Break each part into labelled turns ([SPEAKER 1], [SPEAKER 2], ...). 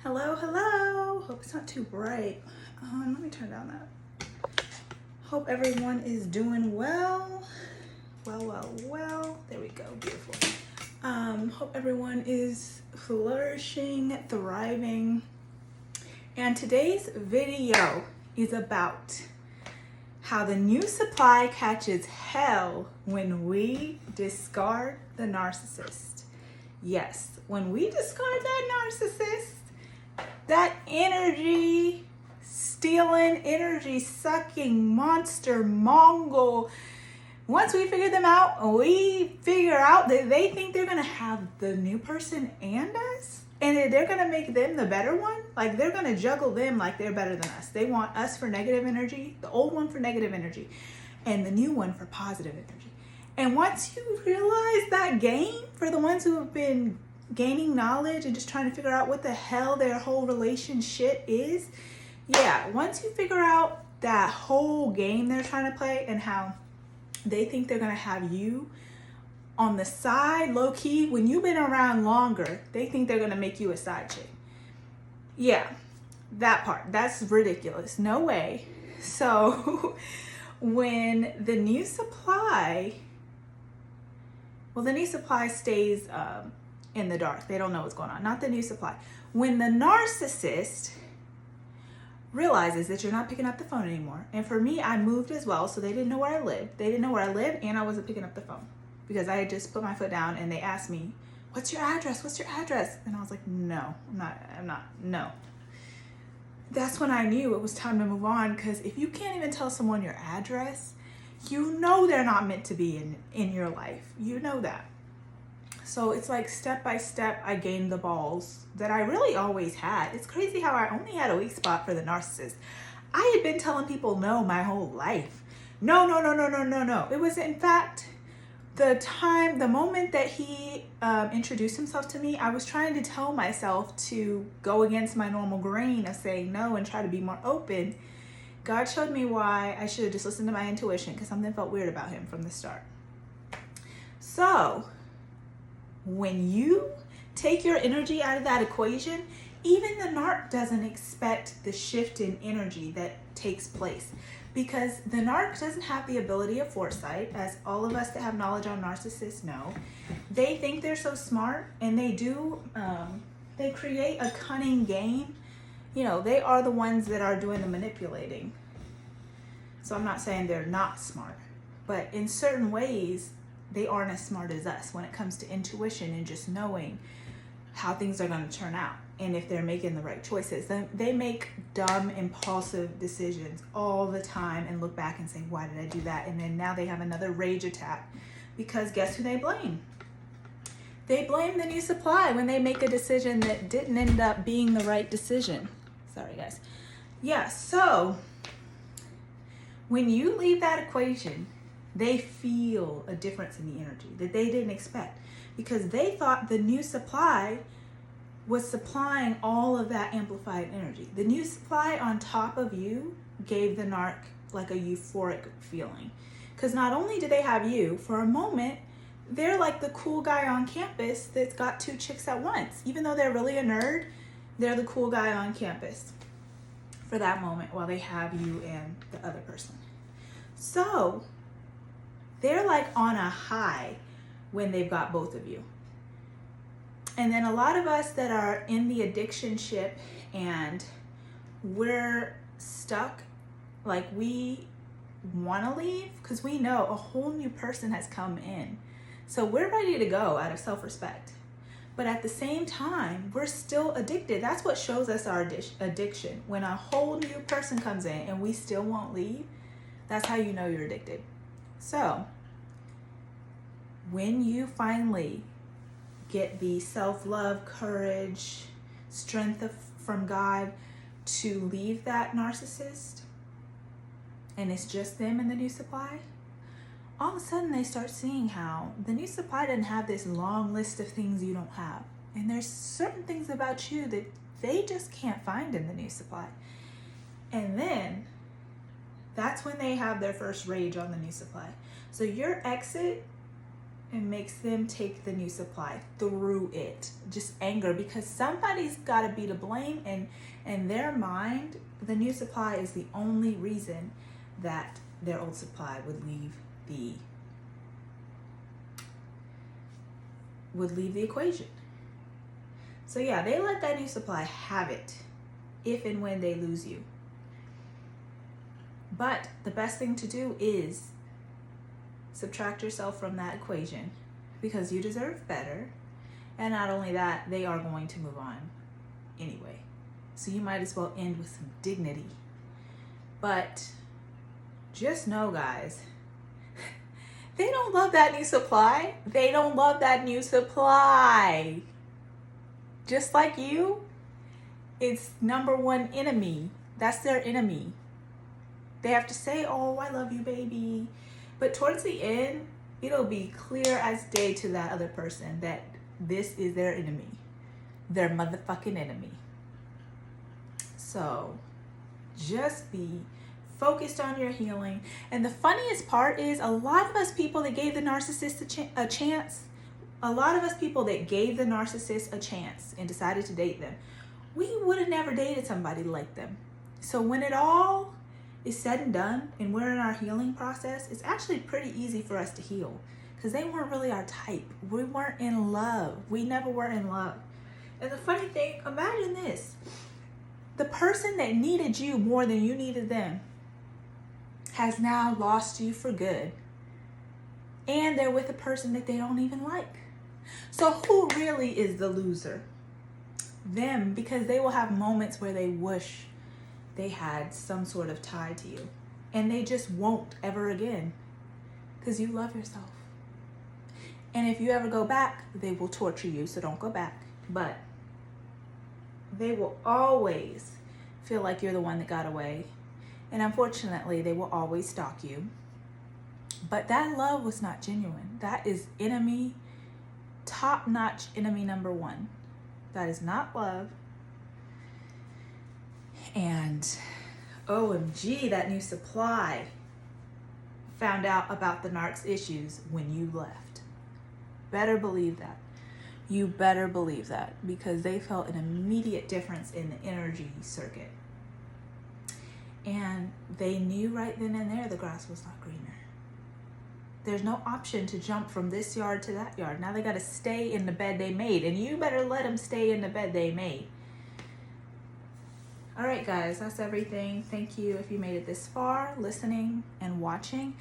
[SPEAKER 1] Hello, hello. Hope it's not too bright. Let me turn down that. Hope everyone is doing well. Well. There we go. Beautiful. Hope everyone is flourishing, thriving. And today's video is about how the new supply catches hell when we discard the narcissist. Yes, when we discard that narcissist, that energy stealing, energy sucking monster Mongol, once we figure them out, we figure out that they think they're gonna have the new person and us, and that they're gonna make them the better one. Like they're gonna juggle them like they're better than us. They want us for negative energy, the old one for negative energy, and the new one for positive energy. And once you realize that game, for the ones who have been gaining knowledge and just trying to figure out what the hell their whole relationship is, once you figure out that whole game they're trying to play and how they think they're going to have you on the side, low key, when you've been around longer, they think they're going to make you a side chick. Yeah, that part, that's ridiculous. No way. So when the new supply, the new supply stays in the dark. They don't know what's going on. Not the new supply. When the narcissist realizes that you're not picking up the phone anymore. And for me, I moved as well, so they didn't know where I lived. They didn't know where I lived, and I wasn't picking up the phone because I had just put my foot down and they asked me, "What's your address? What's your address?" And I was like, "No, I'm not, no." That's when I knew it was time to move on, because if you can't even tell someone your address, you know they're not meant to be in your life. You know that. So it's like step by step, I gained the balls that I really always had. It's crazy how I only had a weak spot for the narcissist. I had been telling people no my whole life. No. It was in fact the moment that he introduced himself to me, I was trying to tell myself to go against my normal grain of saying no and try to be more open. God showed me why I should have just listened to my intuition, because something felt weird about him from the start. So when you take your energy out of that equation, even the narc doesn't expect the shift in energy that takes place, because the narc doesn't have the ability of foresight, as all of us that have knowledge on narcissists know. They think they're so smart, and they do, they create a cunning game. You know, they are the ones that are doing the manipulating. So I'm not saying they're not smart, but in certain ways, they aren't as smart as us when it comes to intuition and just knowing how things are going to turn out and if they're making the right choices. They make dumb, impulsive decisions all the time and look back and say, "Why did I do that?" And then now they have another rage attack, because guess who they blame? They blame the new supply when they make a decision that didn't end up being the right decision. Sorry, guys. Yeah, so when you leave that equation, they feel a difference in the energy that they didn't expect, because they thought the new supply was supplying all of that amplified energy. The new supply on top of you gave the narc like a euphoric feeling, because not only do they have you, for a moment, they're like the cool guy on campus that's got two chicks at once. Even though they're really a nerd, they're the cool guy on campus for that moment while they have you and the other person. So they're like on a high when they've got both of you. And then a lot of us that are in the addiction ship and we're stuck, like we want to leave because we know a whole new person has come in. So we're ready to go out of self-respect. But at the same time, we're still addicted. That's what shows us our addiction. When a whole new person comes in and we still won't leave, that's how you know you're addicted. So when you finally get the self-love, courage, strength from God to leave that narcissist, and it's just them and the new supply, all of a sudden they start seeing how the new supply doesn't have this long list of things you don't have. And there's certain things about you that they just can't find in the new supply. And then that's when they have their first rage on the new supply. So your exit It makes them take the new supply through it. Just anger, because somebody's got to be to blame, and in their mind, the new supply is the only reason that their old supply would leave the equation. So yeah, they let that new supply have it if and when they lose you. But the best thing to do is subtract yourself from that equation, because you deserve better. And not only that, they are going to move on anyway. So you might as well end with some dignity. But just know, guys, they don't love that new supply. They don't love that new supply. Just like you, it's number one enemy. That's their enemy. They have to say, oh, I love you, baby. But towards the end, it'll be clear as day to that other person that this is their enemy. Their motherfucking enemy. So just be focused on your healing. And the funniest part is, a lot of us people that gave the narcissist a chance, a lot of us people that gave the narcissist a chance and decided to date them, we would have never dated somebody like them. So when it all is said and done and we're in our healing process, it's actually pretty easy for us to heal, because they weren't really our type. We weren't in love. We never were in love. And the funny thing, imagine this. The person that needed you more than you needed them has now lost you for good. And they're with a person that they don't even like. So who really is the loser? Them, because they will have moments where they wish they had some sort of tie to you. And they just won't ever again, because you love yourself. And if you ever go back, they will torture you, so don't go back. But they will always feel like you're the one that got away. And unfortunately, they will always stalk you. But that love was not genuine. That is enemy, top-notch enemy number one. That is not love. And OMG, that new supply found out about the narc's issues when you left. Better believe that. You better believe that, because they felt an immediate difference in the energy circuit. And they knew right then and there the grass was not greener. There's no option to jump from this yard to that yard. Now they got to stay in the bed they made, and you better let them stay in the bed they made. All right, guys, that's everything. Thank you if you made it this far, listening and watching.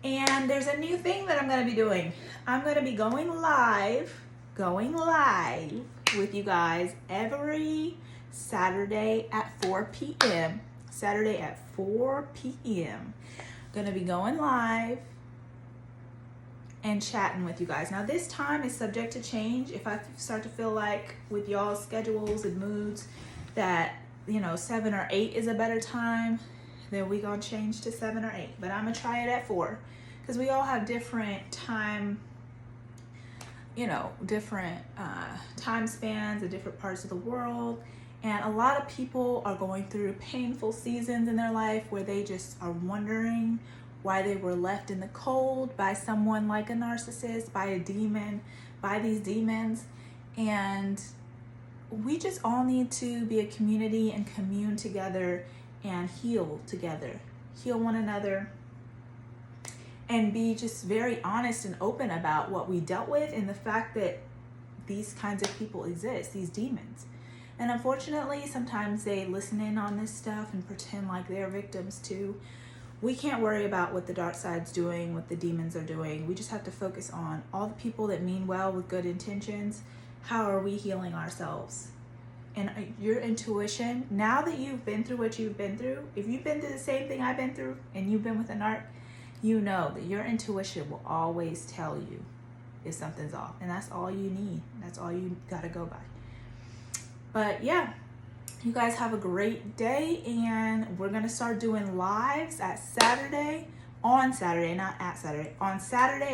[SPEAKER 1] And there's a new thing that I'm going to be doing. I'm going to be going live with you guys every Saturday at 4 p.m. Saturday at 4 p.m. Going to be going live and chatting with you guys. Now, this time is subject to change. If I start to feel like with y'all's schedules and moods that 7 or 8 is a better time, then we gonna change to 7 or 8. But I'm gonna try it at 4, because we all have different time, different time spans in different parts of the world. And a lot of people are going through painful seasons in their life where they just are wondering why they were left in the cold by someone like a narcissist, by a demon, by these demons. And we just all need to be a community and commune together and heal together, heal one another, and be just very honest and open about what we dealt with and the fact that these kinds of people exist, these demons. And unfortunately, sometimes they listen in on this stuff and pretend like they're victims too. We can't worry about what the dark side's doing, what the demons are doing. We just have to focus on all the people that mean well with good intentions. How are we healing ourselves? And your intuition, now that you've been through what you've been through, if you've been through the same thing I've been through and you've been with a narc, you know that your intuition will always tell you if something's off. And that's all you need. That's all you gotta go by. But yeah, you guys have a great day, and we're gonna start doing lives on Saturday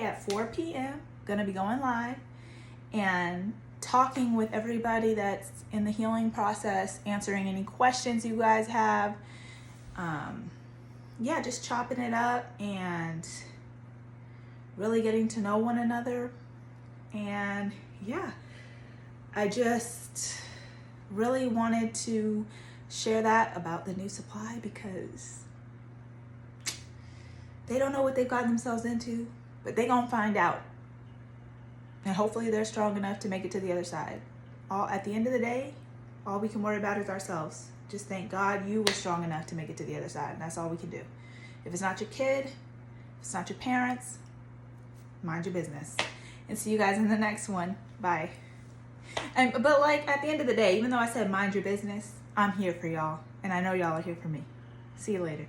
[SPEAKER 1] at 4 p.m. Gonna be going live and talking with everybody that's in the healing process, answering any questions you guys have. Just chopping it up and really getting to know one another And yeah, I just really wanted to share that about the new supply, because they don't know what they've gotten themselves into, but they're gonna find out. And hopefully they're strong enough to make it to the other side. At the end of the day, all we can worry about is ourselves. Just thank God you were strong enough to make it to the other side, and that's all we can do. If it's not your kid, if it's not your parents, mind your business. And see you guys in the next one. Bye. But like, at the end of the day, even though I said mind your business, I'm here for y'all, and I know y'all are here for me. See you later.